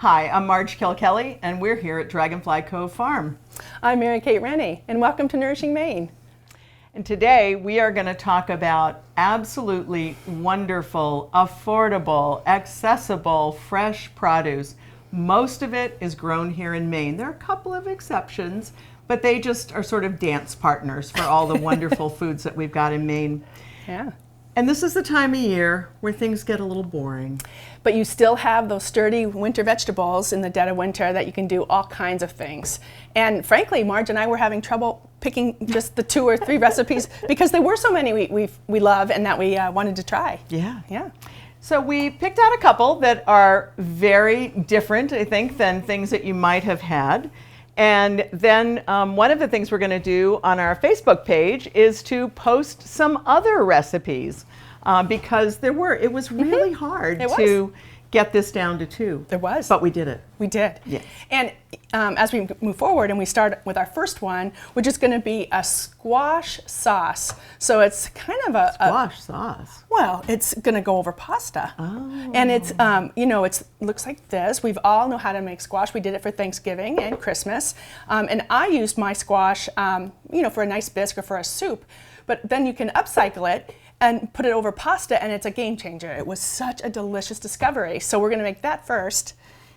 Hi, I'm Marge Kilkelly, and we're here at Dragonfly Cove Farm. I'm Mary Kate Rennie, and welcome to Nourishing Maine. And today we are going to talk about absolutely wonderful, affordable, accessible, fresh produce. Most of it is grown here in Maine. There are a couple of exceptions, but they just are sort of dance partners for all the wonderful foods that we've got in Maine. Yeah. And this is the time of year where things get a little boring. But you still have those sturdy winter vegetables in the dead of winter that you can do all kinds of things. And frankly, Marge and I were having trouble picking just the 2 or 3 recipes because there were so many we love and that we wanted to try. Yeah. So we picked out a couple that are very different, I think, than things that you might have had. And then one of the things we're going to do on our Facebook page is to post some other recipes because it was really hard to get this down to 2. There was. But we did it. We did. Yeah. And as we move forward and we start with our first one, which is going to be a squash sauce. So it's kind of a Squash sauce. Well, it's going to go over pasta. Oh. And it's, it looks like this. We've all know how to make squash. We did it for Thanksgiving and Christmas. And I used my squash, for a nice bisque or for a soup. But then you can upcycle it and put it over pasta, and it's a game changer. It was such a delicious discovery. So we're going to make that first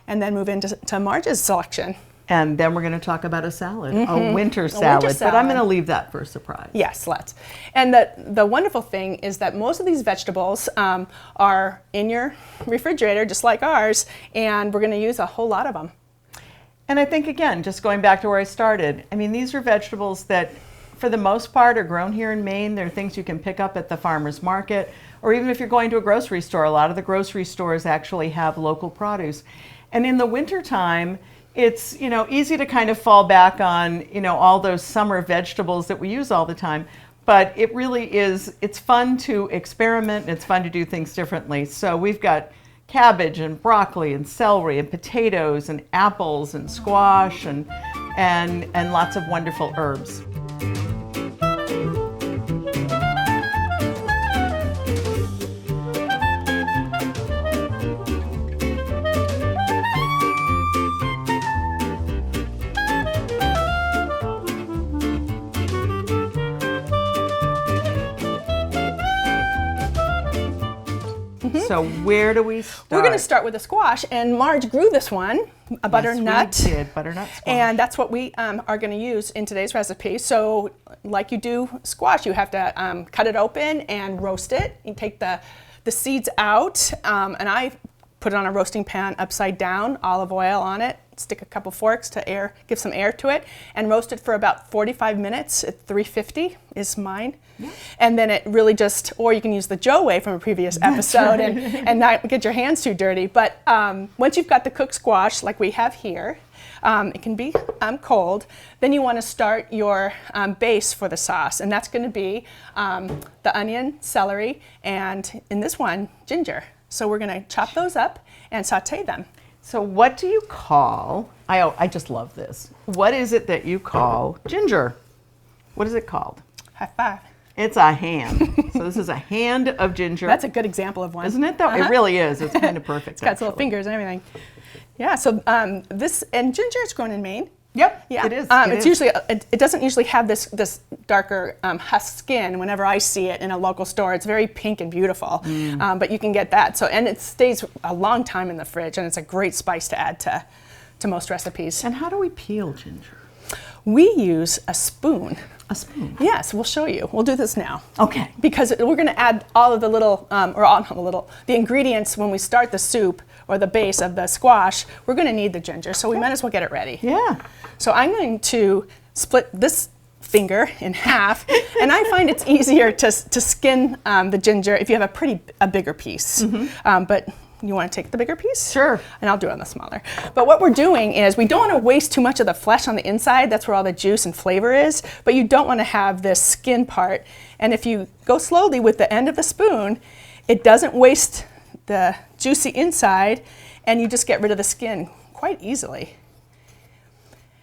and then move into Marge's selection. And then we're going to talk about a salad, a winter salad. But I'm going to leave that for a surprise. Yes, let's. And the wonderful thing is that most of these vegetables are in your refrigerator, just like ours, and we're going to use a whole lot of them. And I think, again, just going back to where I started, these are vegetables that, for the most part, are grown here in Maine. They're things you can pick up at the farmer's market, or even if you're going to a grocery store. A lot of the grocery stores actually have local produce. And in the wintertime, it's easy to kind of fall back on all those summer vegetables that we use all the time. But it really is, it's fun to experiment, and it's fun to do things differently. So we've got cabbage and broccoli and celery and potatoes and apples and squash and lots of wonderful herbs. So where do we start? We're going to start with the squash, and Marge grew this one, a butternut. Yes, we did, butternut squash. And that's what we are going to use in today's recipe. So like you do squash, you have to cut it open and roast it. You take the seeds out, and I put it on a roasting pan upside down, olive oil on it, stick a couple forks to give some air to it, and roast it for about 45 minutes at 350 is mine. Yeah. And then it really or you can use the Joe way from a previous episode and not get your hands too dirty. But once you've got the cooked squash like we have here, it can be cold, then you want to start your base for the sauce. And that's going to be the onion, celery, and in this one, ginger. So we're going to chop those up and saute them. So what do you call, I just love this. What is it that you call ginger? What is it called? High five. It's a hand. So this is a hand of ginger. That's a good example of one. Isn't it though? It really is. It's kind of perfect. It's got its little fingers and everything. Yeah, so and ginger is grown in Maine. Yep, yeah. it is. It doesn't usually have this darker husk skin. Whenever I see it in a local store, it's very pink and beautiful. But you can get that. And it stays a long time in the fridge, and it's a great spice to add to most recipes. And how do we peel ginger? We use a spoon. A spoon? Yes, we'll show you. We'll do this now. Okay. Because we're going to add all of the the ingredients when we start the soup or the base of the squash. We're going to need the ginger, so we might as well get it ready. Yeah. So I'm going to split this finger in half, and I find it's easier to skin the ginger if you have a bigger piece. But you want to take the bigger piece? Sure. And I'll do it on the smaller. But what we're doing is we don't want to waste too much of the flesh on the inside. That's where all the juice and flavor is. But you don't want to have this skin part. And if you go slowly with the end of the spoon, it doesn't waste the juicy inside, and you just get rid of the skin quite easily.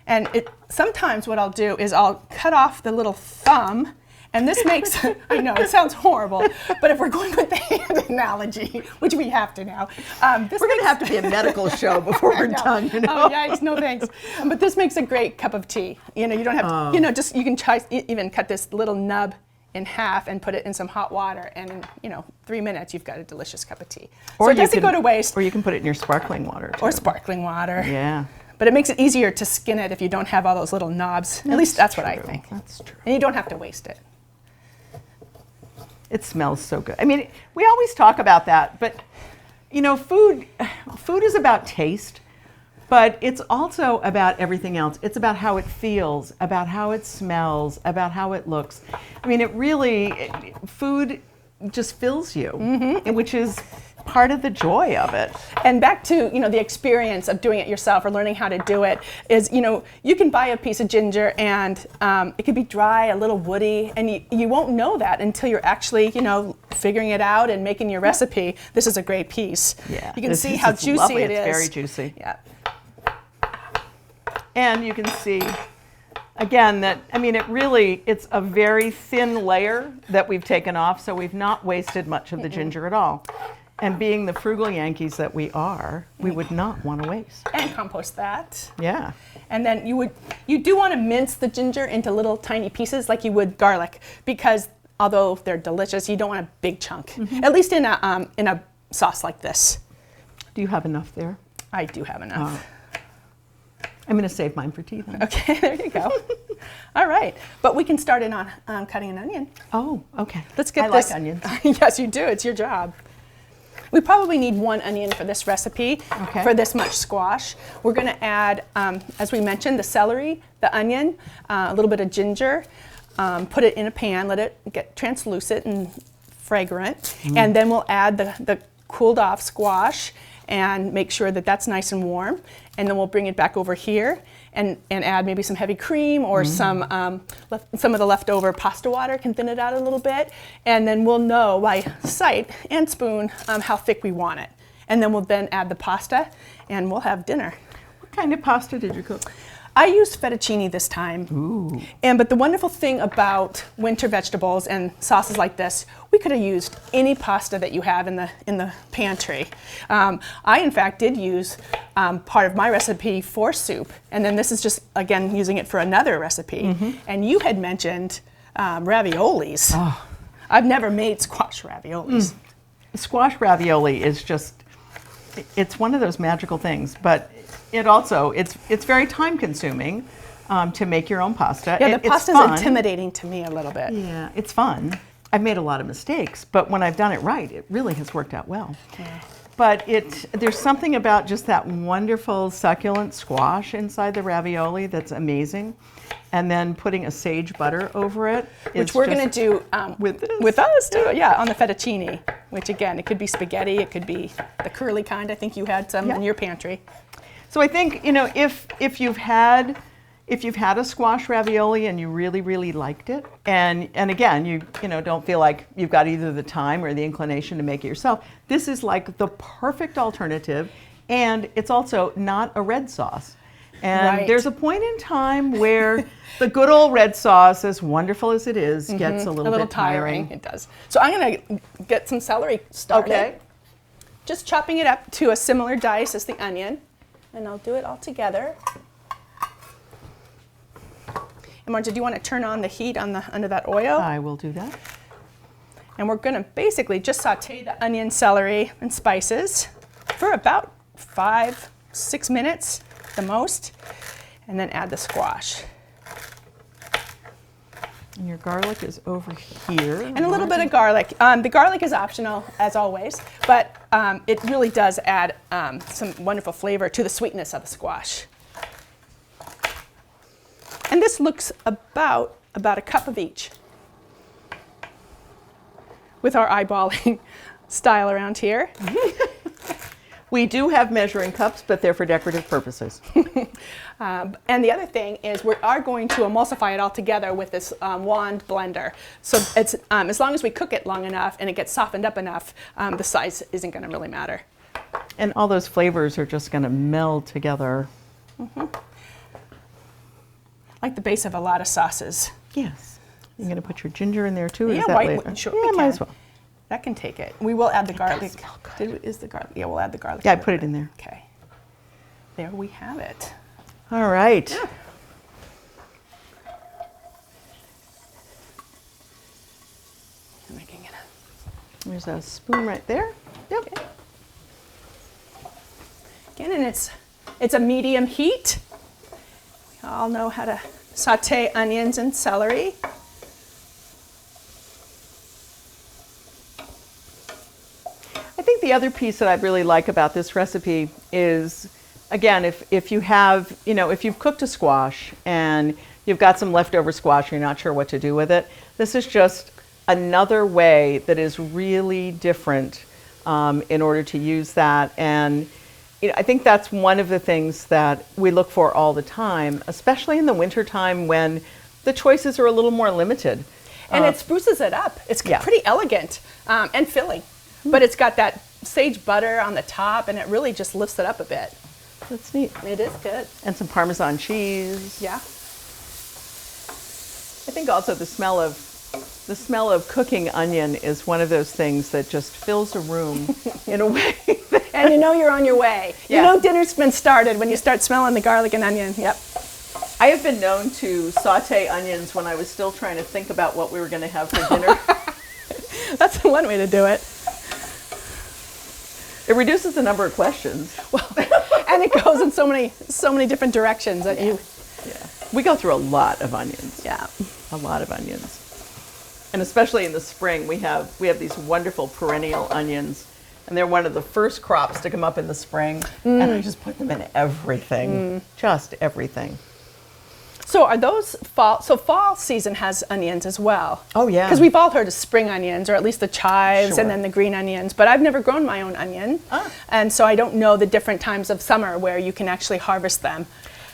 And sometimes what I'll do is I'll cut off the little thumb And this makes, I know, it sounds horrible, but if we're going with the hand analogy, which we have to now, We're going to have to be a medical show before we're done, you know? Oh, yikes, no thanks. But this makes a great cup of tea. You know, you don't have to, you know, just, you can try, even cut this little nub in half and put it in some hot water, and in, you know, 3 minutes you've got a delicious cup of tea. Or so it doesn't go to waste. Or you can put it in your sparkling water, too. Or sparkling water. Yeah. But it makes it easier to skin it if you don't have all those little knobs. At least that's what I think. That's true. And you don't have to waste it. It smells so good. I mean, we always talk about that, but you know, food is about taste, but it's also about everything else. It's about how it feels, about how it smells, about how it looks. I mean, food just fills you, which is part of the joy of it. And back to, you know, the experience of doing it yourself or learning how to do it is, you know, you can buy a piece of ginger and it could be dry, a little woody, and you won't know that until you're actually, you know, figuring it out and making your recipe. This is a great piece. Yeah. You can see how juicy lovely. it is. It's very juicy. Yeah. And you can see, again, that, I mean, it's a very thin layer that we've taken off, so we've not wasted much of the ginger at all. And being the frugal Yankees that we are, we would not want to waste. And compost that. Yeah. And then you do want to mince the ginger into little tiny pieces like you would garlic, because although they're delicious, you don't want a big chunk. At least in a sauce like this. Do you have enough there? I do have enough. I'm going to save mine for tea then. Okay, there you go. All right, but we can start in on cutting an onion. Oh, okay. Let's get I this. like onions. Yes, you do. It's your job. We probably need 1 onion for this recipe, for this much squash. We're going to add, as we mentioned, the celery, the onion, a little bit of ginger, put it in a pan, let it get translucent and fragrant, and then we'll add the cooled off squash and make sure that that's nice and warm, and then we'll bring it back over here and add maybe some heavy cream or some of the leftover pasta water, can thin it out a little bit, and then we'll know by sight and spoon how thick we want it. And then we'll then add the pasta and we'll have dinner. What kind of pasta did you cook? I used fettuccine this time. Ooh. But the wonderful thing about winter vegetables and sauces like this, we could have used any pasta that you have in the pantry. I, in fact, did use part of my recipe for soup, and then this is just, again, using it for another recipe. And you had mentioned raviolis. Oh. I've never made squash raviolis. Squash ravioli is just, it's one of those magical things, but it's very time consuming to make your own pasta. Yeah, the pasta's fun. intimidating to me a little bit. Yeah, it's fun. I've made a lot of mistakes, but when I've done it right, it really has worked out well. Yeah. But there's something about just that wonderful succulent squash inside the ravioli that's amazing. And then putting a sage butter over it. Which we're going to do with us too, yeah, on the fettuccine. Which again, it could be spaghetti, it could be the curly kind. I think you had some in your pantry. So I think, you know, if you've had a squash ravioli and you really, really liked it, and again, you know, don't feel like you've got either the time or the inclination to make it yourself, this is like the perfect alternative, and it's also not a red sauce. And there's a point in time where the good old red sauce, as wonderful as it is, gets a little bit tiring. It does. So I'm going to get some celery started. Okay. Just chopping it up to a similar dice as the onion. And I'll do it all together. And Marja, do you want to turn on the heat under that oil? I will do that. And we're going to basically just saute the onion, celery, and spices for about 5-6 minutes, the most, and then add the squash. And your garlic is over here. And a little bit of garlic. The garlic is optional, as always, but it really does add some wonderful flavor to the sweetness of the squash. And this looks about a cup of each, with our eyeballing style around here. We do have measuring cups, but they're for decorative purposes. And the other thing is we are going to emulsify it all together with this wand blender. So it's as long as we cook it long enough and it gets softened up enough, the size isn't going to really matter. And all those flavors are just going to meld together. Like the base of a lot of sauces. Yes. You're going to put your ginger in there too? Or Yeah, is that white. later? Sure, yeah, we might can. as well. That can take it. We will add the garlic. smell good. Is the garlic? Yeah, we'll add the garlic. Yeah, I put it in there. Okay. There we have it. All right. Yeah. I'm making it up. There's a spoon right there. Yep. Okay. Again, and it's a medium heat. We all know how to saute onions and celery. I think the other piece that I really like about this recipe is, again, if you have, if you've cooked a squash and you've got some leftover squash, you're not sure what to do with it, this is just another way that is really different in order to use that. And I think that's one of the things that we look for all the time, especially in the wintertime when the choices are a little more limited. And it spruces it up. It's Yeah. pretty elegant and filling. But it's got that sage butter on the top, and it really just lifts it up a bit. That's neat. It is good. And some Parmesan cheese. Yeah. I think also the smell of cooking onion is one of those things that just fills a room in a way. And you know you're on your way. Yeah. You know dinner's been started when you start smelling the garlic and onion. Yep. I have been known to saute onions when I was still trying to think about what we were going to have for dinner. That's one way to do it. It reduces the number of questions. Well, and it goes in so many different directions that you. Yeah. We go through a lot of onions. Yeah. A lot of onions. And especially in the spring, we have these wonderful perennial onions. And they're one of the first crops to come up in the spring. And I just put them in everything. Just everything. So are those fall? So fall season has onions as well. Oh, yeah. Because we've all heard of spring onions, or at least the chives, Sure. and then the green onions. But I've never grown my own onion, and so I don't know the different times of summer where you can actually harvest them.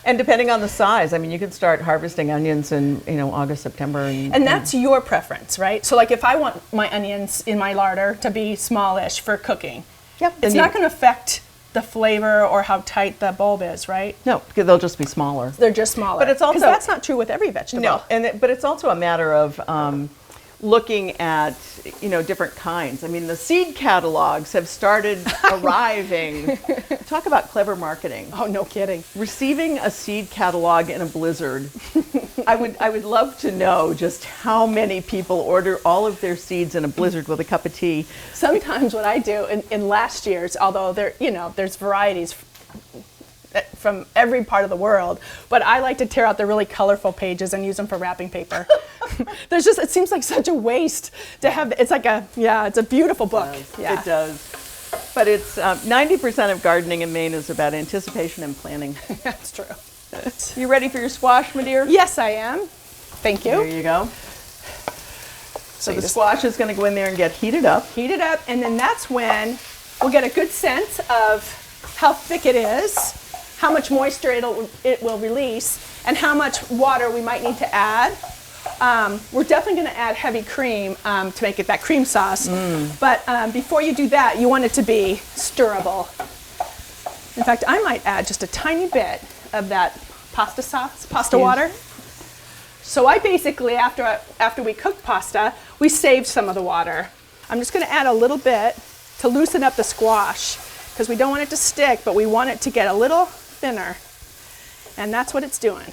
And depending on the size, I mean, you can start harvesting onions in August, September, And that's your preference, right? So like if I want my onions in my larder to be smallish for cooking, Yep. it's not going to affect the flavor or how tight the bulb is, right? No, because they'll just be smaller. They're just smaller. But it's also- 'Cause that's not true with every vegetable. No, but it's also a matter of looking at different kinds. I mean, the seed catalogs have started arriving. Talk about clever marketing. Oh, no kidding. Receiving a seed catalog in a blizzard. I would love to know just how many people order all of their seeds in a blizzard with a cup of tea. Sometimes what I do in last year's, although there's varieties from every part of the world, but I like to tear out the really colorful pages and use them for wrapping paper. It seems like such a waste to have. It's a beautiful book. Yeah. It does. But it's 90% of gardening in Maine is about anticipation and planning. That's true. You ready for your squash, my dear? Yes, I am. Thank you. There you go. So you the just squash is going to go in there and get heated up. Heat it up, and then that's when we'll get a good sense of how thick it is, how much moisture it will release, and how much water we might need to add. We're definitely going to add heavy cream to make it that cream sauce. But before you do that, you want it to be stirrable. In fact, I might add just a tiny bit of that pasta water. So I basically, after we cook pasta, we save some of the water. I'm just going to add a little bit to loosen up the squash because we don't want it to stick, but we want it to get a little thinner. And that's what it's doing.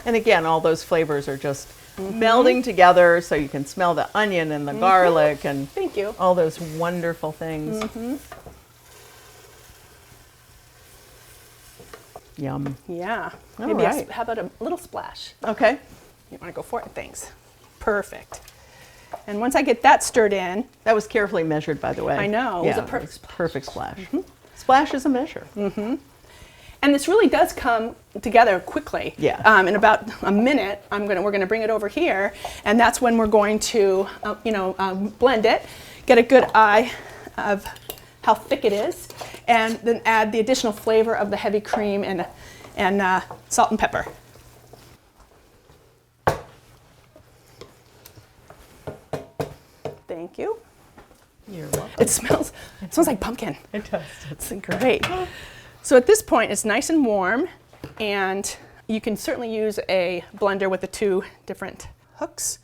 And again, all those flavors are just melding together so you can smell the onion and the garlic and Thank you. all those wonderful things. Yum. Yeah. All Maybe right. how about a little splash? Okay. You want to go for it? Thanks. Perfect. And once I get that stirred in, That was carefully measured, by the way. I know. It was Yeah, a perfect splash. perfect splash. Splash is a measure. and this really does come together quickly. Yeah. In about a minute, we're gonna bring it over here, and that's when we're going to, blend it, get a good eye of how thick it is, and then add the additional flavor of the heavy cream and salt and pepper. Thank you. You're welcome. It smells like pumpkin. It does. It's great. So at this point, it's nice and warm, and you can certainly use a blender with the 2 different hooks.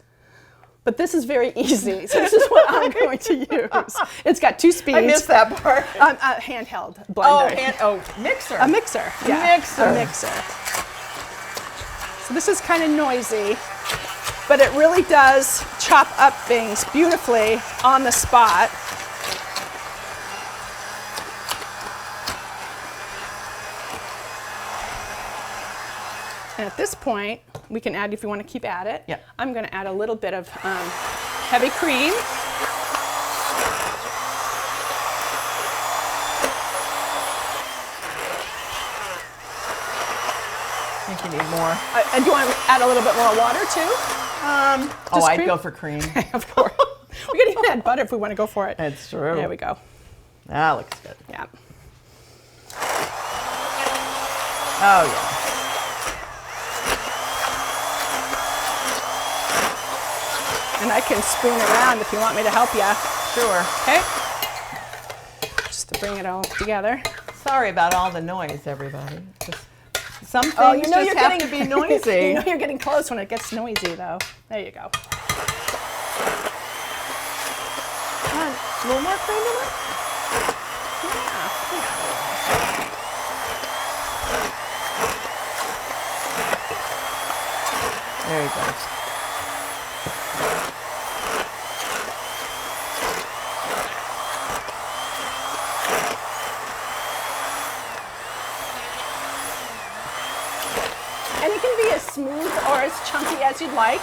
But this is very easy, so this is what I'm going to use. It's got 2 speeds. I missed that part. A handheld blender. Mixer. A mixer. Yeah. Mixer. A mixer. So this is kind of noisy, but it really does chop up things beautifully on the spot. And at this point, we can add, if you want to keep at it, yeah. I'm going to add a little bit of heavy cream. I think you need more. And do you want to add a little bit more water too? I'd go for cream. Of course. We could even add butter if we want to go for it. That's true. There we go. That looks good. Yeah. Oh, yeah. And I can spoon around if you want me to help you. Sure. Okay. Just to bring it all together. Sorry about all the noise, everybody. Some things you're have to be noisy. You know you're getting close when it gets noisy, though. There you go. Come on, a little more cream in it? There you go. And it can be as smooth or as chunky as you'd like.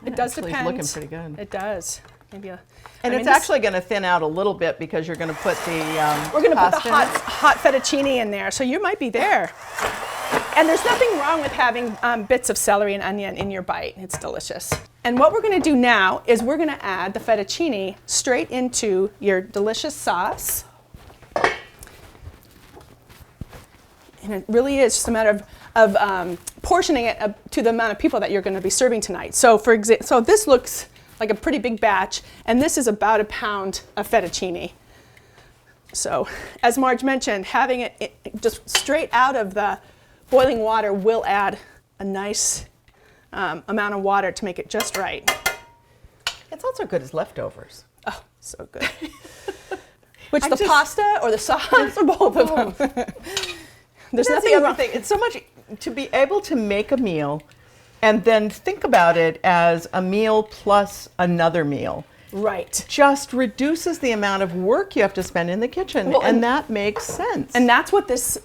It does Actually, depend. It's looking pretty good. It does. Maybe it's actually going to thin out a little bit because you're going to put the we're going to put the pasta in it. hot fettuccine in there, so you might be there. And there's nothing wrong with having bits of celery and onion in your bite. It's delicious. And what we're going to do now is we're going to add the fettuccine straight into your delicious sauce. And it really is just a matter of portioning it to the amount of people that you're going to be serving tonight. So for example, so this looks like a pretty big batch, and this is about 1 pound of fettuccine. So as Marge mentioned, having it just straight out of the boiling water will add a nice amount of water to make it just right. It's also good as leftovers. Oh, so good. Which, the pasta or the sauce or both of them? There's nothing the other wrong. thing. It's so much to be able to make a meal and then think about it as a meal plus another meal. Right. Just reduces the amount of work you have to spend in the kitchen, Well, and that makes sense. And that's what this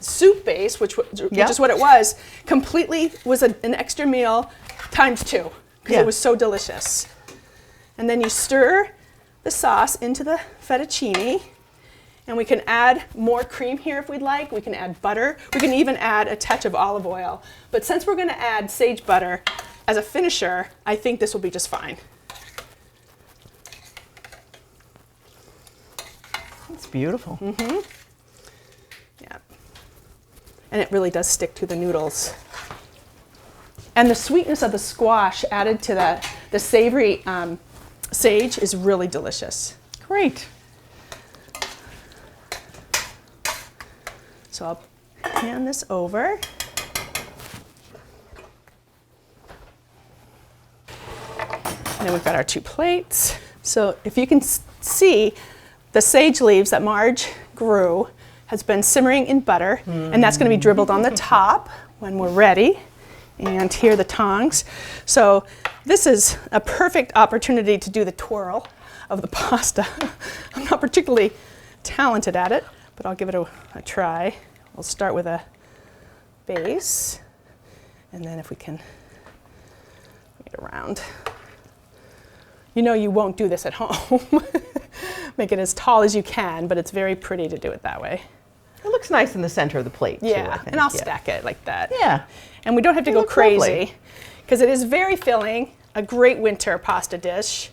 soup base, which is what it was, completely was an extra meal times 2 because it was so delicious. And then you stir the sauce into the fettuccine, and we can add more cream here if we'd like. We can add butter. We can even add a touch of olive oil. But since we're going to add sage butter as a finisher, I think this will be just fine. It's beautiful. Mm-hmm. Yeah. And it really does stick to the noodles. And the sweetness of the squash added to the savory sage is really delicious. Great. So I'll hand this over. And then we've got our 2 plates. So if you can see, the sage leaves that Marge grew has been simmering in butter, and that's going to be dribbled on the top when we're ready. And here are the tongs. So this is a perfect opportunity to do the twirl of the pasta. I'm not particularly talented at it, but I'll give it a try. We'll start with a base, and then if we can get around. You know you won't do this at home. Make it as tall as you can, but it's very pretty to do it that way. It looks nice in the center of the plate, too, I think. And I'll stack it like that. Yeah. And we don't have to go crazy, because it is very filling, a great winter pasta dish.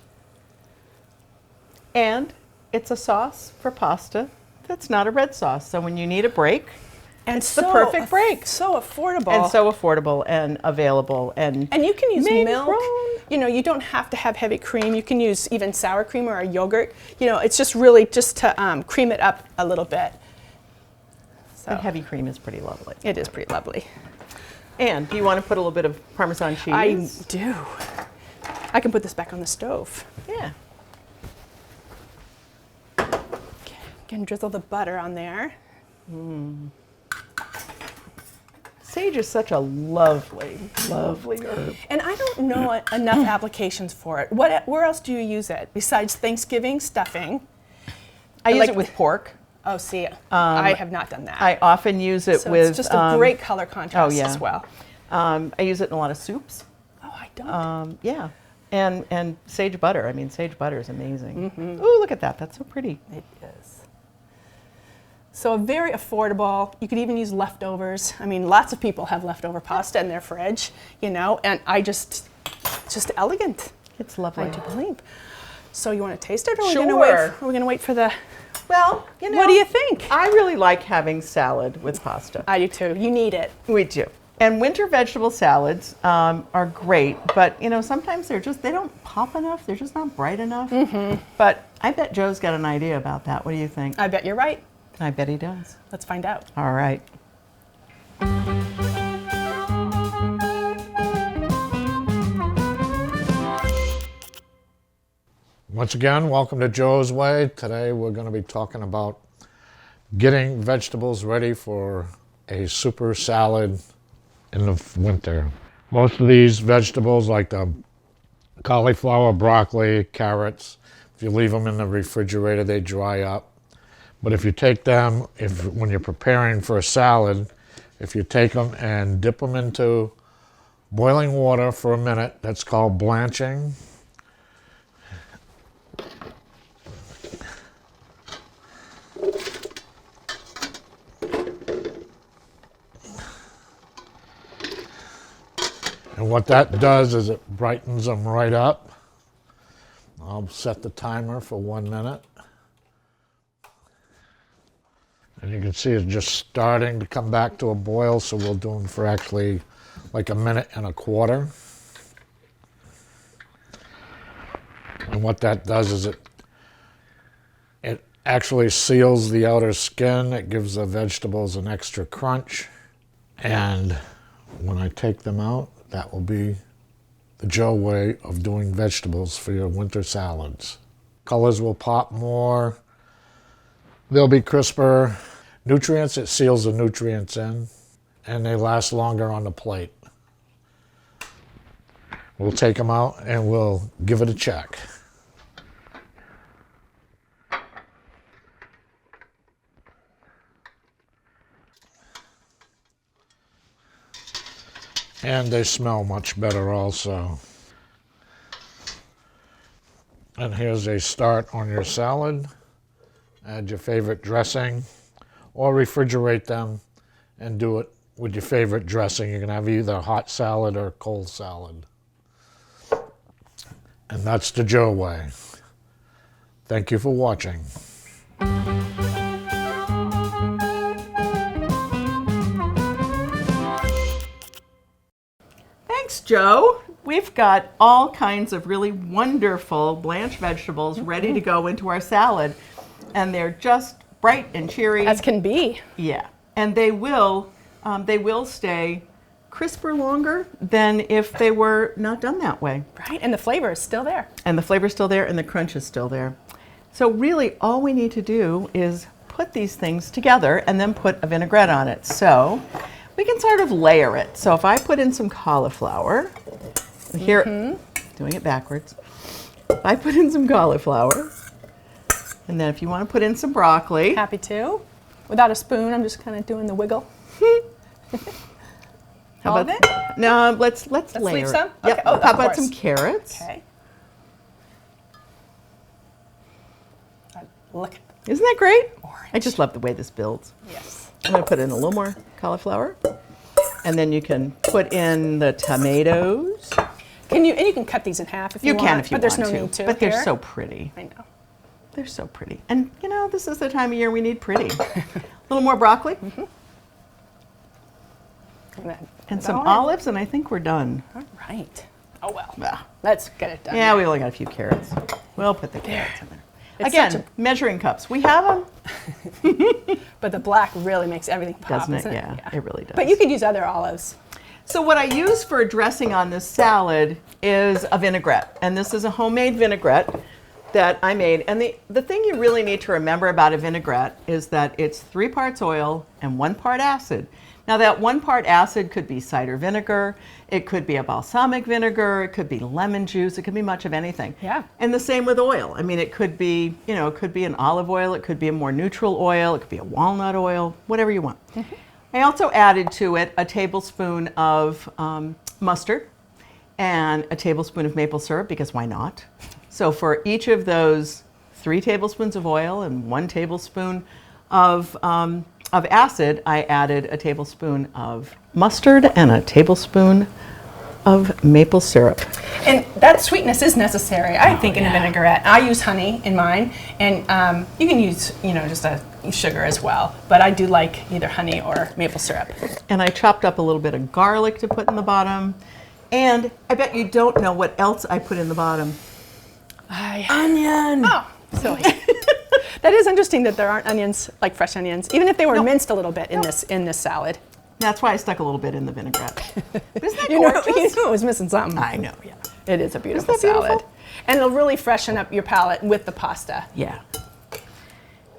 And it's a sauce for pasta that's not a red sauce. So when you need a break, it's the perfect break. So affordable. And so affordable and available. And you can use milk. grown. you know, you don't have to have heavy cream. You can use even sour cream or a yogurt. You know, it's just really just to cream it up a little bit. So That heavy cream is pretty lovely. it is pretty lovely. And do you want to put a little bit of Parmesan cheese? I do. I can put this back on the stove. Yeah. Can drizzle the butter on there. Sage is such a lovely, lovely herb. And I don't know enough applications for it. Where else do you use it besides Thanksgiving stuffing? I use like- it with pork. Oh, see, I have not done that. I often use it so with. it's just a great color contrast yeah. as well. I use it in a lot of soups. Oh, I don't. Yeah. And sage butter. I mean, sage butter is amazing. Ooh, look at that. That's so pretty. It is. So very affordable. You could even use leftovers. I mean, lots of people have leftover pasta in their fridge, you know, and it's just elegant. It's lovely. Hard to believe. So you want to taste it, or Sure. are we gonna wait for the? Well, you know. What do you think? I really like having salad with pasta. I do too. You need it. We do. And winter vegetable salads are great, but you know, sometimes they don't pop enough. They're just not bright enough. But I bet Joe's got an idea about that. What do you think? I bet you're right. I bet he does. Let's find out. All right. Once again, welcome to Joe's Way. Today we're going to be talking about getting vegetables ready for a super salad in the winter. Most of these vegetables, like the cauliflower, broccoli, carrots, if you leave them in the refrigerator, they dry up. But if you take them, when you're preparing for a salad, if you take them and dip them into boiling water for a minute, that's called blanching. And what that does is it brightens them right up. I'll set the timer for 1 minute. And you can see it's just starting to come back to a boil, so we'll do them for actually like 1.25 minutes. And what that does is it actually seals the outer skin. It gives the vegetables an extra crunch. And when I take them out, that will be the Joe way of doing vegetables for your winter salads. Colors will pop more. They'll be crisper. Nutrients, it seals the nutrients in, and they last longer on the plate. We'll take them out and we'll give it a check. And they smell much better also. And here's a start on your salad. Add your favorite dressing, or refrigerate them and do it with your favorite dressing. You can have either hot salad or cold salad. And that's the Joe way. Thank you for watching. Thanks, Joe. We've got all kinds of really wonderful blanched vegetables ready to go into our salad. And they're just bright and cheery. As can be. Yeah. And they will stay crisper longer than if they were not done that way. Right, and the flavor is still there. And the flavor's still there and the crunch is still there. So really all we need to do is put these things together and then put a vinaigrette on it. So we can sort of layer it. So if I put in some cauliflower, here, doing it backwards. If I put in some cauliflower, and then if you want to put in some broccoli. Happy to. Without a spoon, I'm just kind of doing the wiggle. How about it? No, let's layer leave it. some? Yep. Okay. Oh, How of about course. some carrots? Okay. Look at Isn't that great? Orange. I just love the way this builds. yes. I'm going to put in a little more cauliflower. And then you can put in the tomatoes. You can cut these in half if you, You want. can if you but there's want no to. need to. But they're here. so pretty. I know. They're so pretty. And you know, this is the time of year we need pretty. A little more broccoli. And, then And is that some all? olives, and I think we're done. All right. Oh well. Ah, Let's get it done. Yeah, we only got a few carrots. We'll put the carrots in there. It's Again, such measuring cups. We have them, But the black really makes everything pop, doesn't it? isn't it? Yeah, it really does. But you could use other olives. So what I use for dressing on this salad is a vinaigrette. And this is a homemade vinaigrette that I made. And the thing you really need to remember about a vinaigrette is that it's 3 parts oil and 1 part acid. Now that 1 part acid could be cider vinegar, it could be a balsamic vinegar, it could be lemon juice, it could be much of anything. Yeah. And the same with oil. I mean, it could be, it could be an olive oil, it could be a more neutral oil, it could be a walnut oil, whatever you want. I also added to it a tablespoon of mustard and a tablespoon of maple syrup, because why not? So for each of those 3 tablespoons of oil and 1 tablespoon of acid, I added a tablespoon of mustard and a tablespoon of maple syrup. And that sweetness is necessary, I think, in a vinaigrette. I use honey in mine, and you can use, just a sugar as well. But I do like either honey or maple syrup. And I chopped up a little bit of garlic to put in the bottom. And I bet you don't know what else I put in the bottom. Onion! Oh, silly. That is interesting that there aren't onions, like fresh onions, even if they were minced a little bit in this salad. That's why I stuck a little bit in the vinaigrette. Isn't that You gorgeous? knew it was missing something. I know, yeah. It is a beautiful Isn't that beautiful? salad. And it'll really freshen up your palate with the pasta. Yeah.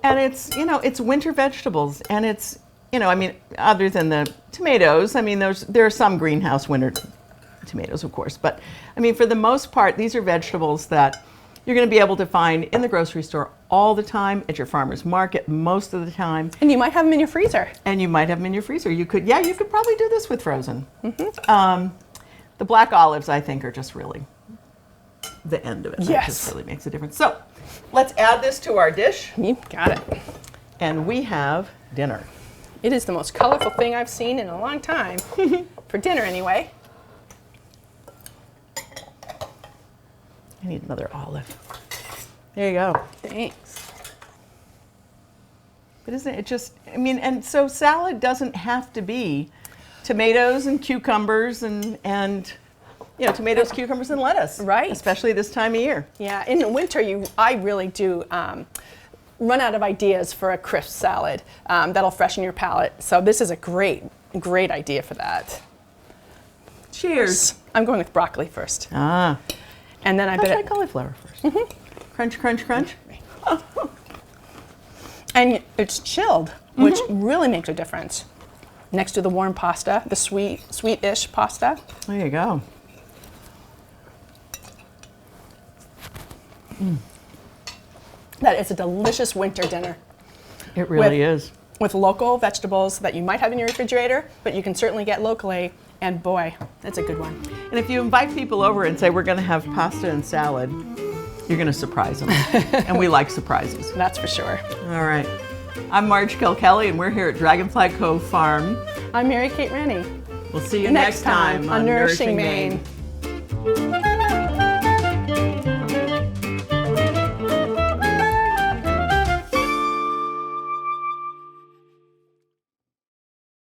And it's winter vegetables, and it's, other than the tomatoes, there are some greenhouse winter tomatoes, of course, but for the most part, these are vegetables that you're going to be able to find in the grocery store all the time, at your farmer's market most of the time. And you might have them in your freezer. And you might have them in your freezer. You could probably do this with frozen. The black olives, I think, are just really the end of it. Yes. That just really makes a difference. So let's add this to our dish, You got it. and we have dinner. It is the most colorful thing I've seen in a long time. For dinner, anyway. I need another olive. There you go. Thanks. But isn't it just, and so salad doesn't have to be tomatoes and cucumbers and tomatoes, cucumbers, and lettuce. Right. Especially this time of year. Yeah, in the winter, I really do run out of ideas for a crisp salad that'll freshen your palate. So this is a great idea for that. Cheers. I'm going with broccoli first. Ah. And then I I'll try bet cauliflower first. Crunch, crunch, crunch. and it's chilled, which really makes a difference. Next to the warm pasta, the sweet-ish pasta. There you go. That is a delicious winter dinner It really is. with local vegetables that you might have in your refrigerator, but you can certainly get locally. And boy, that's a good one. And if you invite people over and say, we're going to have pasta and salad, you're going to surprise them. And we like surprises. That's for sure. All right. I'm Marge Kilkelly, and we're here at Dragonfly Cove Farm. I'm Mary Kate Rennie. We'll see you next time on Nourishing Maine.